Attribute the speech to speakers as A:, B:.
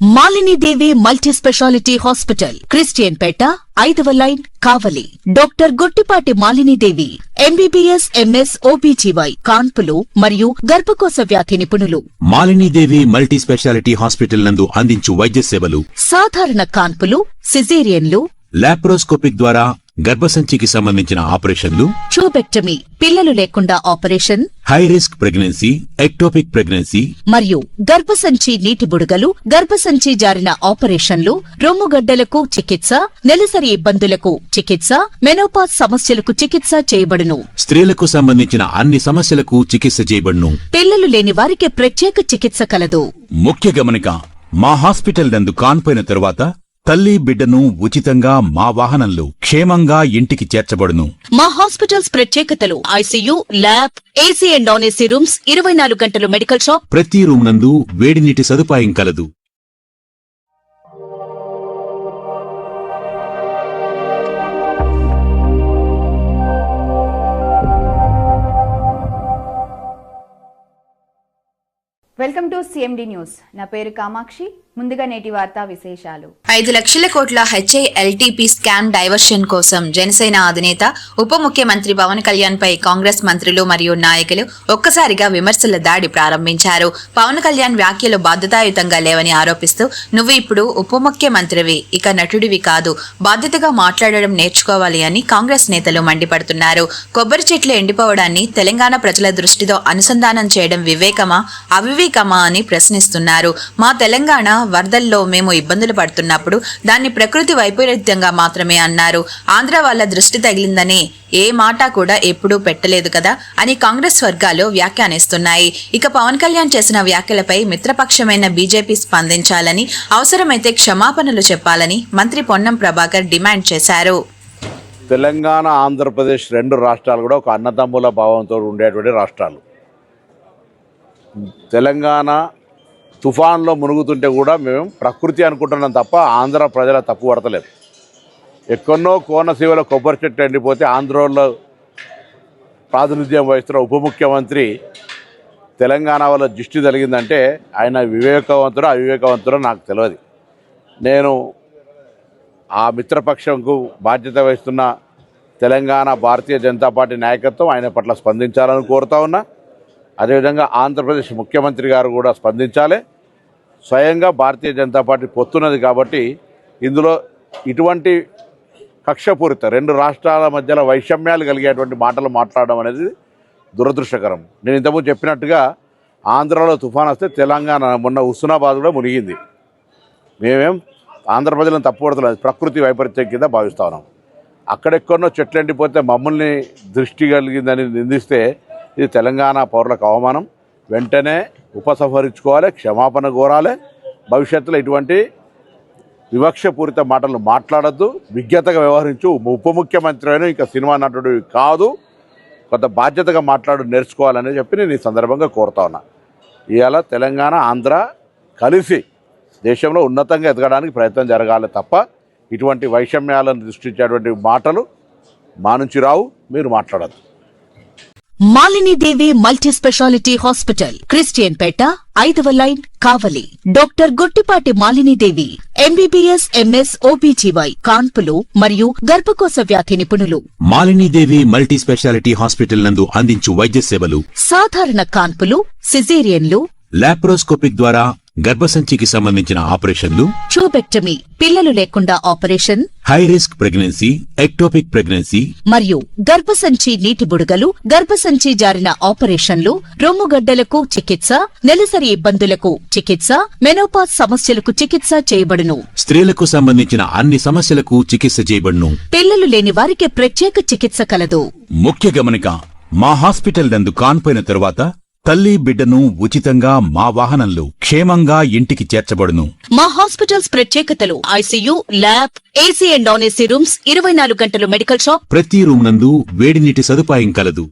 A: మాలిని దేవి multi speciality hospital, Christian పేట, 5వ line, కావలి. Doctor Guttipati Malini దేవి, MBBS, MS, OBGY, కాన్పులు మరియు గర్భకోశ వ్యాధి నిపుణులు.
B: మాలిని దేవి మల్టీ స్పెషాలిటీ హాస్పిటల్ నందు అందించు వైద్య సేవలు:
A: సాధారణ కాన్పులు, సిజేరియన్లు,
B: లాప్రోస్కోపిక్ ద్వారా గర్భసంచికి సంబంధించిన ఆపరేషన్లు,
A: ట్యూబెక్టమీ, పిల్లలు లేకుండా operation,
B: high risk pregnancy, ectopic pregnancy
A: మరియు గర్భసంచి నీటి బుడగలు, గర్భసంచి జారిన ఆపరేషన్లు, రొమ్ముగడ్డలకు చికిత్స, నెలసరి ఇబ్బందులకు చికిత్స, మెనోపాజ్ సమస్యలకు చికిత్స చేయబడును.
B: స్త్రీలకు సంబంధించిన అన్ని సమస్యలకు చికిత్స చేయబడును.
A: పిల్లలు లేని వారికి ప్రత్యేక చికిత్స కలదు.
B: ముఖ్య గమనిక: మా హాస్పిటల్ నందు కాన్పోయిన తరువాత తల్లి బిడ్డను ఉచితంగా మా వాహనంలో క్షేమంగా ఇంటికి చేర్చబడును.
A: మా హాస్పిటల్స్ ప్రత్యేకతలు: ICU, lab, AC and non AC rooms, 24 గంటలు మెడికల్ షాప్,
B: ప్రతి రూమ్ నందు వేడి నీటి సదుపాయం కలదు.
C: Welcome to CMD news. నా పేరు కామాక్షి. ముందుగా నేటి వార్తా విశేషాలు.
D: 5 లక్షల కోట్ల హెచ్ఐఎల్టీపీ స్కామ్ డైవర్షన్ కోసం జనసేన అధినేత ఉప ముఖ్యమంత్రి పవన్ కళ్యాణ్ పై కాంగ్రెస్ మంత్రులు మరియు నాయకులు ఒక్కసారిగా విమర్శల దాడి ప్రారంభించారు. పవన్ కళ్యాణ్ వ్యాఖ్యలు బాధ్యతాయుతంగా లేవని ఆరోపిస్తూ, నువ్వు ఇప్పుడు ఉప ముఖ్యమంత్రివి, ఇక నటుడివి కాదు, బాధ్యతగా మాట్లాడడం నేర్చుకోవాలి అని కాంగ్రెస్ నేతలు మండిపడుతున్నారు. కొబ్బరి చెట్లు ఎండిపోవడాన్ని తెలంగాణ ప్రజల దృష్టితో అనుసంధానం చేయడం వివేకమా, అవివేకమా అని ప్రశ్నిస్తున్నారు. మా తెలంగాణ వరదల్లో మేము ఇబ్బందులు పడుతున్నప్పుడు దాన్ని ప్రకృతి వైపరీత్యంగా మాత్రమే అన్నారు. ఆంధ్ర వాళ్ళ దృష్టి తగిలిందని ఏ మాట కూడా ఎప్పుడూ పెట్టలేదు కదా అని కాంగ్రెస్ వర్గాలు వ్యాఖ్యానిస్తున్నాయి. ఇక పవన్ కళ్యాణ్ చేసిన వ్యాఖ్యలపై మిత్రపక్షమైన బీజేపీ స్పందించాలని, అవసరమైతే క్షమాపణలు చెప్పాలని మంత్రి పొన్నం ప్రభాకర్ డిమాండ్ చేశారు.
E: తెలంగాణ, ఆంధ్రప్రదేశ్ 2 రాష్ట్రాలు కూడా ఒక అన్నదమ్ముల భావంతో ఉండేటువంటి రాష్ట్రాలు. తెలంగాణ తుఫాన్లో మునుగుతుంటే కూడా మేము ప్రకృతి అనుకుంటున్నాం తప్ప ఆంధ్ర ప్రజల తప్పు పడతలేదు. ఎక్కడో కోనసీమలో కొబ్బరి చెట్టు ఎండిపోతే ఆంధ్రలో ప్రాతినిధ్యం వహిస్తున్న ఉప ముఖ్యమంత్రి తెలంగాణ వల్ల దృష్టి జరిగిందంటే ఆయన వివేకవంతుడో అవివేకవంతుడో నాకు తెలియదు. నేను ఆ మిత్రపక్షంకు బాధ్యత వహిస్తున్న తెలంగాణ భారతీయ జనతా పార్టీ నాయకత్వం ఆయన పట్ల స్పందించాలని కోరుతా ఉన్నా. అదేవిధంగా ఆంధ్రప్రదేశ్ ముఖ్యమంత్రి గారు కూడా స్పందించాలి. స్వయంగా భారతీయ జనతా పార్టీ పొత్తున్నది కాబట్టి ఇందులో ఇటువంటి కక్షపూరిత 2 రాష్ట్రాల మధ్యలో వైషమ్యాలు కలిగేటువంటి మాటలు మాట్లాడడం అనేది దురదృష్టకరం. నేను ఇంతకుముందు చెప్పినట్టుగా ఆంధ్రాలో తుఫాన్ వస్తే తెలంగాణ మొన్న హుస్నాబాద్ కూడా మునిగింది. మేమేం ఆంధ్ర ప్రజలను తప్పుపడతలేదు, ప్రకృతి వైపరీత్యం కింద భావిస్తా ఉన్నాం. అక్కడెక్కడో చెట్లు ఎండిపోతే మమ్మల్ని దృష్టి కలిగిందని నిందిస్తే ఇది తెలంగాణ పౌరులకు అవమానం. వెంటనే ఉపసంహరించుకోవాలి, క్షమాపణ కోరాలి. భవిష్యత్తులో ఇటువంటి వివక్షపూరిత మాటలు మాట్లాడద్దు, విజ్ఞతగా వ్యవహరించు. ఉప ముఖ్యమంత్రి అయినా ఇంకా సినిమా నటుడు కాదు, కొంత బాధ్యతగా మాట్లాడు నేర్చుకోవాలని చెప్పి నేను ఈ సందర్భంగా కోరుతా ఉన్నా. ఇవాళ తెలంగాణ, ఆంధ్ర కలిసి దేశంలో ఉన్నతంగా ఎదగడానికి ప్రయత్నం జరగాలి తప్ప ఇటువంటి వైషమ్యాలను సృష్టించేటువంటి మాటలు మా నుంచి రావు, మీరు మాట్లాడద్దు.
A: మాలిని దేవి మల్టీ స్పెషాలిటీ హాస్పిటల్, క్రిస్టియన్ పేట, 5వ లైన్, కావలి. డాక్టర్ గుట్టిపాటి మాలిని దేవి, ఎంబీబీఎస్, ఎంఎస్, ఓబీజీవై, కాన్పులు మరియు గర్భకోశ వ్యాధి నిపుణులు.
B: మాలిని దేవి మల్టీ స్పెషాలిటీ హాస్పిటల్ నందు అందించు వైద్య సేవలు:
A: సాధారణ కాన్పులు, సిజేరియన్లు,
B: లాప్రోస్కోపిక్ ద్వారా గర్భసంచికి సంబంధించిన ఆపరేషన్లు,
A: ట్యూబెక్టమీ, పిల్లలు లేకుండా operation,
B: high risk pregnancy, ectopic pregnancy
A: మరియు గర్భసంచి నీటి బుడగలు, గర్భసంచి జారిన ఆపరేషన్లు, రొమ్ముగడ్డలకు చికిత్స, నెలసరి ఇబ్బందులకు చికిత్స, మెనోపాజ్ సమస్యలకు చికిత్స చేయబడును.
B: స్త్రీలకు సంబంధించిన అన్ని సమస్యలకు చికిత్స చేయబడును.
A: పిల్లలు లేని వారికి ప్రత్యేక చికిత్స కలదు.
B: ముఖ్య గమనిక: మా హాస్పిటల్ నందు కాన్పోయిన తరువాత తల్లి బిడ్డను ఉచితంగా మా వాహనంలో క్షేమంగా ఇంటికి చేర్చబడును.
A: మా హాస్పిటల్స్ ప్రత్యేకతలు: ICU, lab, AC and non AC rooms, 24 గంటలు మెడికల్ షాప్,
B: ప్రతి రూమ్ నందు వేడి నీటి సదుపాయం కలదు.